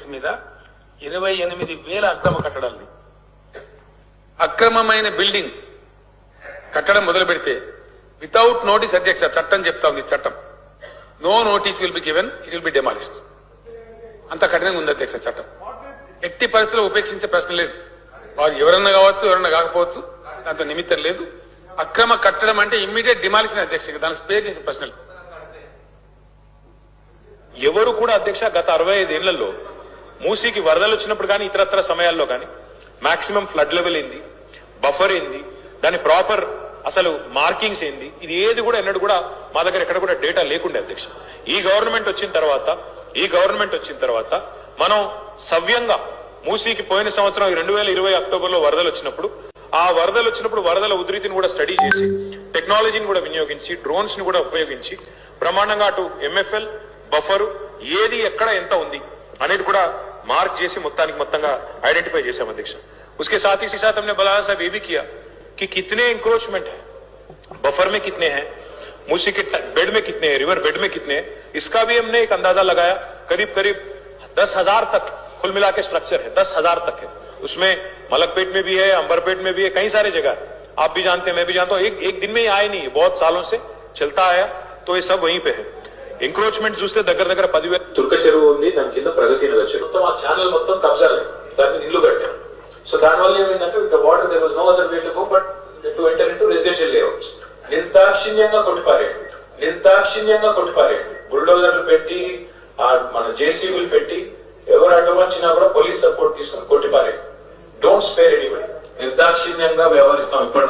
basis మీద 28,000 అక్రమ కట్టడాలని అక్రమమైన building కట్టడం మొదలు పెడితే వితౌట్ నోటీస్ అధ్యక్ష చట్టం చెప్తా ఉంది చట్టం no notice will be given it will be demolished అంత కఠినంగా ఉంది అధ్యక్ష చట్టం ఎట్టి పరిస్థితుల్లో ఉపేక్షించే ప్రశ్న లేదు వారు ఎవరన్నా కావచ్చు ఎవరన్నా కాకపోవచ్చు దాంతో నిమిత్తం లేదు అక్రమ కట్టడం అంటే ఇమ్మీడియట్ డిమాలిషన్ అధ్యక్ష దాన్ని స్పేర్ చేసే ప్రశ్నలు ఎవరు కూడా అధ్యక్ష గత 65 ఏళ్లలో మూసీకి వరదలు వచ్చినప్పుడు కానీ ఇతరత్ర సమయాల్లో కానీ మాక్సిమం ఫ్లడ్ లెవెల్ ఏంది బఫర్ ఏంది దాని ప్రాపర్ అసలు మార్కింగ్స్ ఏంది ఇది ఏది కూడా ఎన్నడూ కూడా మా దగ్గర ఎక్కడ కూడా డేటా లేకుండే అధ్యక్ష ఈ గవర్నమెంట్ వచ్చిన తర్వాత మనం సవ్యంగా మూసీకి పోయిన సంవత్సరం 2020 అక్టోబర్లో వరదలు వచ్చినప్పుడు వరదల ఉధృతిని కూడా స్టడీ చేసి టెక్నాలజీని కూడా వినియోగించి డ్రోన్స్ ని కూడా ఉపయోగించి బ్రహ్మాండంగా అటు ఎంఎఫ్ఎల్ బఫరు ఏది ఎక్కడ ఎంత ఉంది అనేది కూడా మార్క్ చేసి మొత్తంగా ఐడెంటిఫై చేశాం అధ్యక్ష उसके साथ ही साथ हमने बलाया साहब ये भी किया कि कितने इंक्रोचमेंट है बफर में कितने हैं मूसी के बेड में कितने हैं रिवर बेड में कितने हैं इसका भी हमने एक अंदाजा लगाया करीब 10,000 तक कुल मिला के स्ट्रक्चर है 10,000 तक है उसमें मलकपेट में भी है अंबरपेट में भी है कई सारे जगह आप भी जानते हैं मैं भी जानता हूं एक दिन में ही आए नहीं बहुत सालों से चलता आया तो ये सब वहीं पे है ఎంక్రోచ్మెంట్ చూస్తే దగ్గర 10,000 తుర్క చెరువు ఉంది దాని కింద ప్రగతి నగర్ చెరువు మొత్తం ఆ ఛానల్ మొత్తం కబ్జా దాన్ని ఇల్లు కట్టాం సో దానివల్ల ఏమైందంటే with water there was no other way to go but to enter into residential layouts నిర్దాక్షిణ్యంగా కొట్టిపారేయండి బుల్డోజర్లు పెట్టి మన జేసీబీలు పెట్టి ఎవరు అడ్డం వచ్చినా కూడా పోలీస్ సపోర్ట్ తీసుకుని కొట్టిపారేయండి డోంట్ స్పేర్ ఎనీబడి నిర్దాక్షిణ్యంగా వ్యవహరిస్తాం ఇప్పుడు